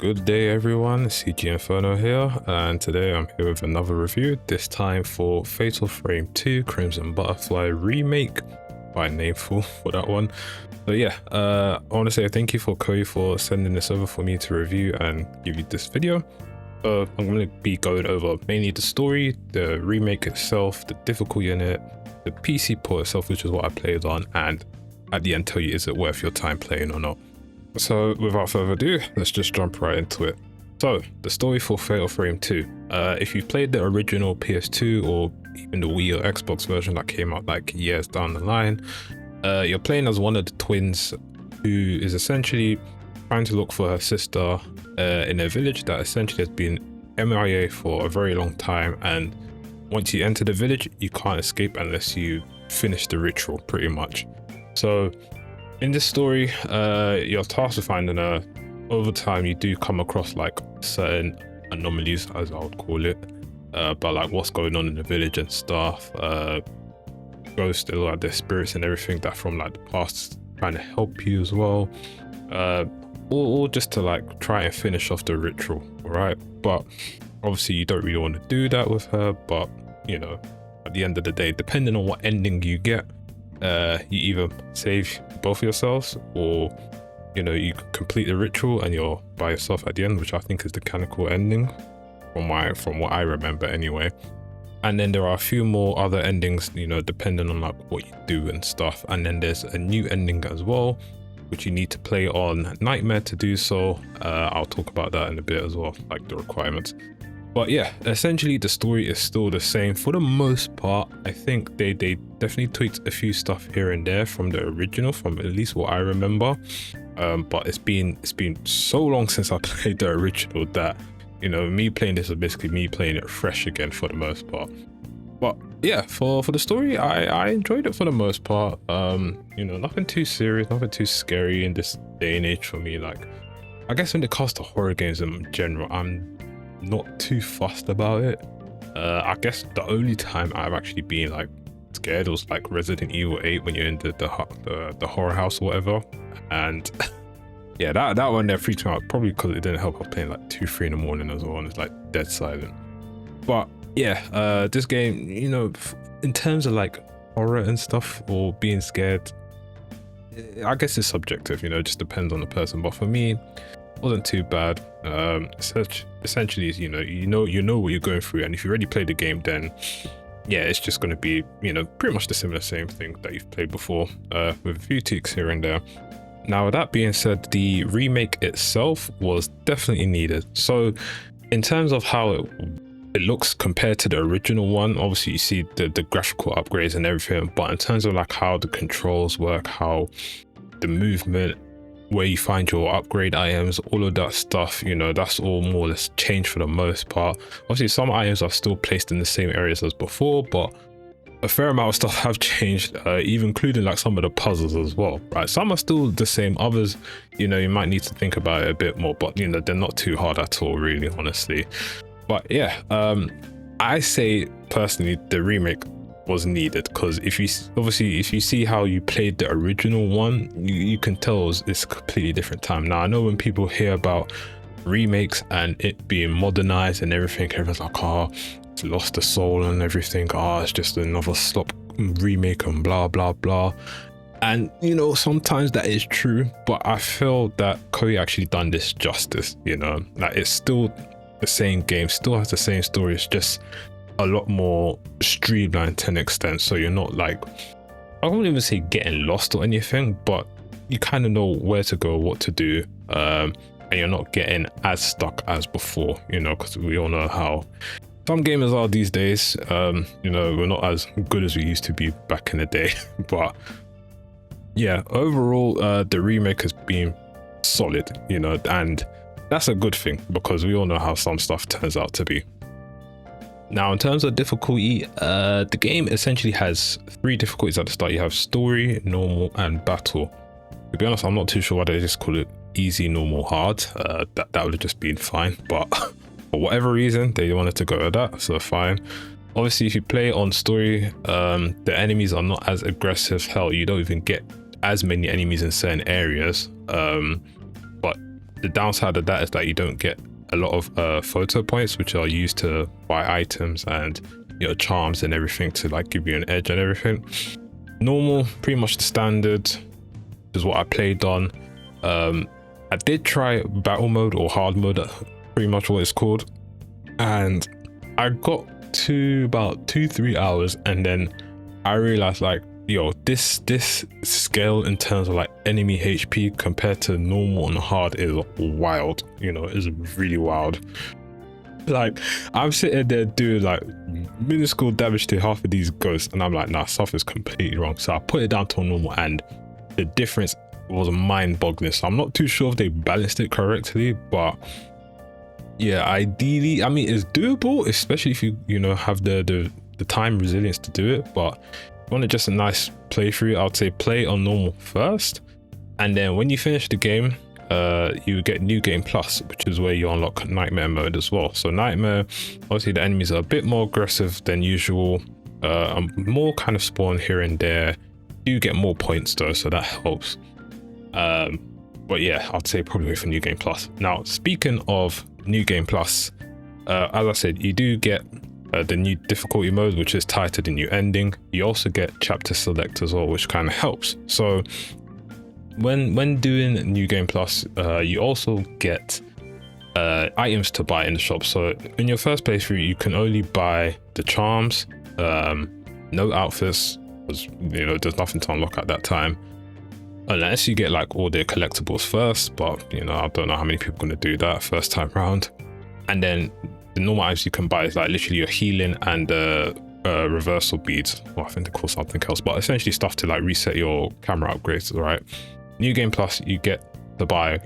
Good day everyone, CG Inferno here, and today I'm here with another review, this time for Fatal Frame 2 Crimson Butterfly Remake. By nameful for that one. But yeah, I want to say thank you for Koei for sending this over for me to review and give you this video. I'm going to be going over mainly the story, the remake itself, the difficulty in it, the PC port itself, which is what I played on, and at the end tell you is it worth your time playing or not. So without further ado, let's just jump right into it. So the story for Fatal Frame 2. If you've played the original PS2 or even the Wii or Xbox version that came out like years down the line, you're playing as one of the twins who is essentially trying to look for her sister in a village that essentially has been MIA for a very long time, and once you enter the village you can't escape unless you finish the ritual pretty much. So in this story, you're tasked with finding her. Over time, you do come across like certain anomalies, as I would call it, but like what's going on in the village and stuff. Ghosts, like their spirits and everything that from like the past trying to help you as well. All just to like try and finish off the ritual, right? But obviously, you don't really want to do that with her. But you know, at the end of the day, depending on what ending you get, you either save both yourselves, or you know, you complete the ritual and you're by yourself at the end, which I think is the canonical ending from what I remember anyway. And then there are a few more other endings, you know, depending on like what you do and stuff. And then there's a new ending as well, which you need to play on Nightmare to do so. I'll talk about that in a bit as well, like the requirements. But yeah, essentially the story is still the same for the most part. I think they definitely tweaked a few stuff here and there from the original, from at least what I remember. But it's been so long since I played the original that, you know, me playing this is basically me playing it fresh again for the most part. But yeah, for the story, I enjoyed it for the most part. You know, nothing too serious, nothing too scary in this day and age for me. Like, I guess when it comes to horror games in general, I'm not too fussed about it. I guess the only time I've actually been like scared was like Resident Evil 8 when you're in the horror house or whatever, and yeah, that one there freaked me out, probably because it didn't help. I was playing like 2-3 in the morning as well, and it's like dead silent. But yeah, this game, you know, in terms of like horror and stuff or being scared, I guess it's subjective, you know, it just depends on the person. But for me, wasn't too bad. Essentially, you know what you're going through, and if you already played the game, then yeah, it's just going to be, you know, pretty much the same thing that you've played before, with a few tweaks here and there. Now, with that being said, the remake itself was definitely needed. So in terms of how it looks compared to the original one, obviously you see the graphical upgrades and everything, but in terms of like how the controls work, how the movement, where you find your upgrade items, all of that stuff, you know, that's all more or less changed for the most part. Obviously some items are still placed in the same areas as before, but a fair amount of stuff have changed, even including like some of the puzzles as well, right? Some are still the same, others, you know, you might need to think about it a bit more, but you know, they're not too hard at all, really, honestly. But yeah, I say personally the remake was needed, because if you see how you played the original one, you can tell it's a completely different time. Now I know when people hear about remakes and it being modernized and everything, everyone's like, oh, it's lost the soul and everything, oh, it's just another slop remake and blah blah blah. And you know, sometimes that is true, but I feel that Koei actually done this justice, you know, like it's still the same game, still has the same story, it's just a lot more streamlined to an extent. So you're not like, I won't even say getting lost or anything, but you kind of know where to go, what to do, and you're not getting as stuck as before, you know, because we all know how some gamers are these days. You know, we're not as good as we used to be back in the day. But yeah, overall, the remake has been solid, you know, and that's a good thing because we all know how some stuff turns out to be. Now, in terms of difficulty, the game essentially has 3 difficulties at the start. You have story, normal, and battle. To be honest, I'm not too sure why they just call it easy, normal, hard. That would have just been fine, but for whatever reason, they wanted to go with that, so fine. Obviously, if you play on story, the enemies are not as aggressive. Hell, you don't even get as many enemies in certain areas. But the downside of that is that you don't get a lot of photo points, which are used to buy items and charms and everything to like give you an edge and everything. Normal, pretty much the standard is what I played on. I did try battle mode or hard mode, pretty much what it's called, and I got to about 2-3 hours, and then I realized like, yo, this scale in terms of like enemy HP compared to normal and hard is wild. Is really wild. Like, I'm sitting there doing like minuscule damage to half of these ghosts, and I'm like, nah, stuff is completely wrong. So I put it down to normal, and the difference was mind-boggling. So I'm not too sure if they balanced it correctly, but yeah, ideally, I mean, it's doable, especially if you have the time resilience to do it. But if you want just a nice playthrough, I would say play on normal first, and then when you finish the game, you get New Game Plus, which is where you unlock Nightmare mode as well. So Nightmare, obviously the enemies are a bit more aggressive than usual, more kind of spawn here and there. You get more points though, so that helps. But yeah, I'd say probably wait for New Game Plus. Now, speaking of New Game Plus, as I said, you do get the new difficulty mode, which is tied to the new ending. You also get chapter select as well, which kind of helps. So when doing New Game Plus, you also get items to buy in the shop. So in your first playthrough, you can only buy the charms, no outfits, because there's nothing to unlock at that time, unless you get like all the collectibles first. But I don't know how many people are going to do that first time round. And then the normal items you can buy is like literally your healing and reversal beads. Well, I think they call something else, but essentially stuff to like reset your camera upgrades. Right? New Game Plus, you get to buy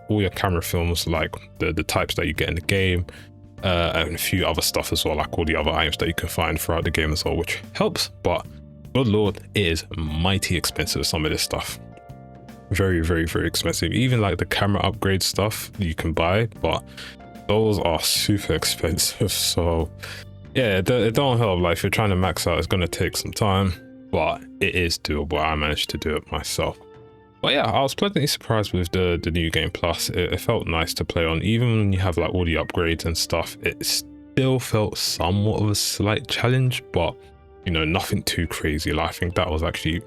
all your camera films, like the types that you get in the game, and a few other stuff as well, like all the other items that you can find throughout the game as well, which helps. But good lord, it is mighty expensive, some of this stuff. Very, very, very expensive. Even like the camera upgrade stuff you can buy, but those are super expensive. So yeah, it don't help. Like, if you're trying to max out, it's going to take some time, but it is doable. I managed to do it myself. But yeah, I was pleasantly surprised with the New Game Plus. It felt nice to play on. Even when you have like all the upgrades and stuff, it still felt somewhat of a slight challenge, but nothing too crazy. Like, I think that was actually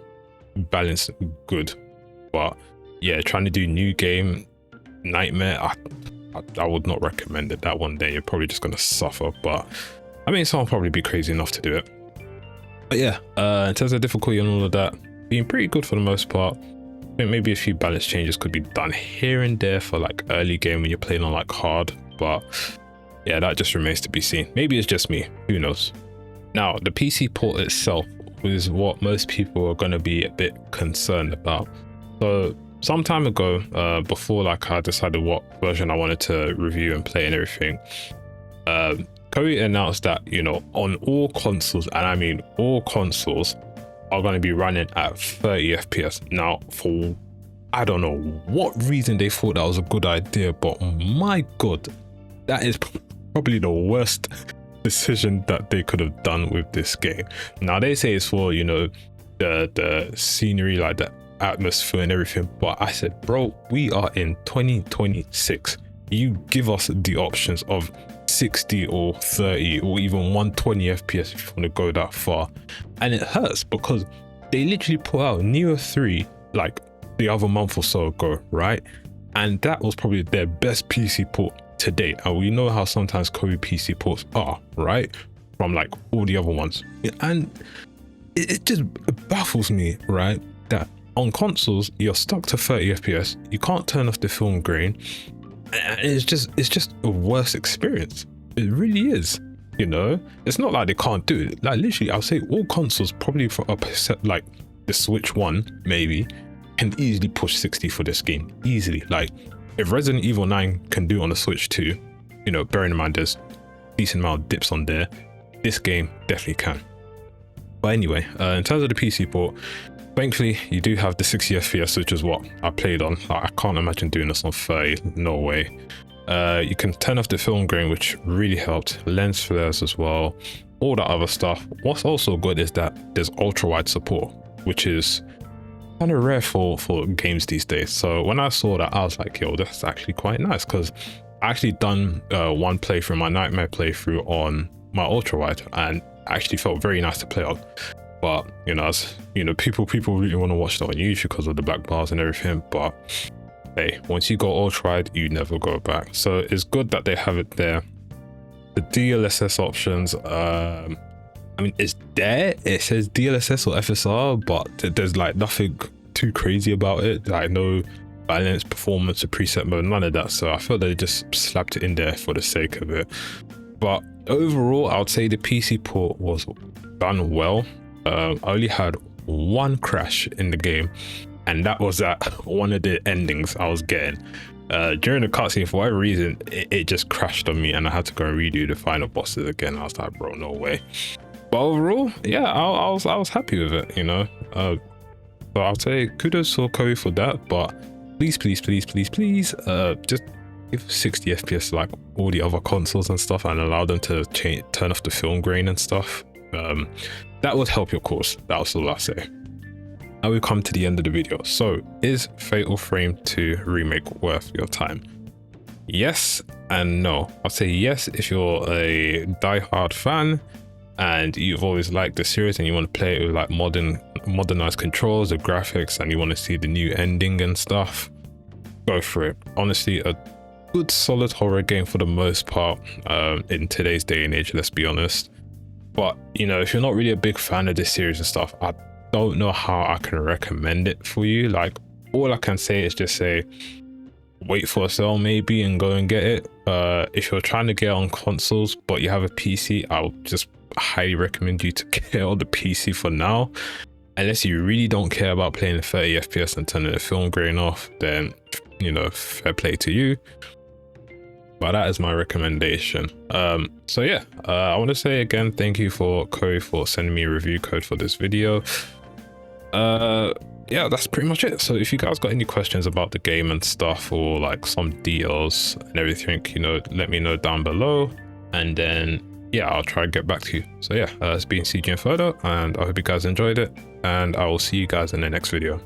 balanced good. But yeah, trying to do new game Nightmare, I would not recommend it. That one day you're probably just going to suffer. But I mean, someone probably be crazy enough to do it. But yeah, in terms of difficulty and all of that, being pretty good for the most part. I think maybe a few balance changes could be done here and there for like early game when you're playing on like hard, but yeah, that just remains to be seen. Maybe it's just me, who knows. Now, the PC port itself is what most people are going to be a bit concerned about. So some time ago, before like I decided what version I wanted to review and play and everything, Koei announced that on all consoles, and I mean all consoles, are going to be running at 30 FPS. Now, for I don't know what reason they thought that was a good idea, but my god, that is probably the worst decision that they could have done with this game. Now, they say it's for the scenery, like the atmosphere and everything, but I said, bro, we are in 2026. You give us the options of 60 or 30 or even 120 FPS if you want to go that far. And it hurts because they literally put out Neo 3 like the other month or so ago, right? And that was probably their best PC port to date. And we know how sometimes Koei PC ports are, right? From like all the other ones. And it just baffles me, right? That on consoles, you're stuck to 30 FPS. You can't turn off the film grain. And it's just a worse experience. It really is. It's not like they can't do it. Like, literally, I'll say all consoles, probably for except like the Switch 1 maybe, can easily push 60 for this game. Easily. Like, if Resident Evil 9 can do it on the Switch 2, bearing in mind there's a decent amount of dips on there, this game definitely can. But anyway, in terms of the PC port, thankfully you do have the 60 FPS, which is what I played on. I can't imagine doing this on 30, no way. You can turn off the film grain, which really helped. Lens flares as well, all that other stuff. What's also good is that there's ultra wide support, which is kind of rare for games these days. So when I saw that, I was like, yo, that's actually quite nice, because I actually done one playthrough, my Nightmare playthrough on my ultra wide, and actually felt very nice to play on. But you know, as you know, people really want to watch that on YouTube because of the black bars and everything. But hey, once you go ultra wide, you never go back. So it's good that they have it there. The DLSS options, I mean, it's there. It says DLSS or FSR, but there's like nothing too crazy about it. Like no balance, performance, or preset mode, none of that. So I felt they just slapped it in there for the sake of it. But overall, I would say the PC port was done well. I only had one crash in the game, and that was at one of the endings I was getting. During the cutscene, for whatever reason, it just crashed on me, and I had to go and redo the final bosses again. I was like, bro, no way. But overall, yeah, I was happy with it, you know. So I'll say kudos for Koei for that, but please, just give 60 FPS like all the other consoles and stuff, and allow them to turn off the film grain and stuff. That would help your cause. That was all I say. Now we've come to the end of the video. So is Fatal Frame 2 Remake worth your time? Yes and no. I'll say yes if you're a die-hard fan and you've always liked the series and you want to play it with like modernized controls, the graphics, and you want to see the new ending and stuff. Go for it. Honestly, a good solid horror game for the most part in today's day and age, let's be honest. But you know, if you're not really a big fan of this series and stuff, I don't know how I can recommend it for you. Like, all I can say is just say wait for a sale maybe and go and get it. If you're trying to get on consoles but you have a PC, I'll just highly recommend you to get on the PC for now. Unless you really don't care about playing at 30 FPS and turning the film grain off, then you know, fair play to you. But that is my recommendation. So yeah, I want to say again, thank you for Koei for sending me a review code for this video. Yeah, that's pretty much it. So if you guys got any questions about the game and stuff, or like some deals and everything, you know, let me know down below, and then yeah, I'll try and get back to you. So yeah, it's been CG and Photo, and I hope you guys enjoyed it, and I will see you guys in the next video.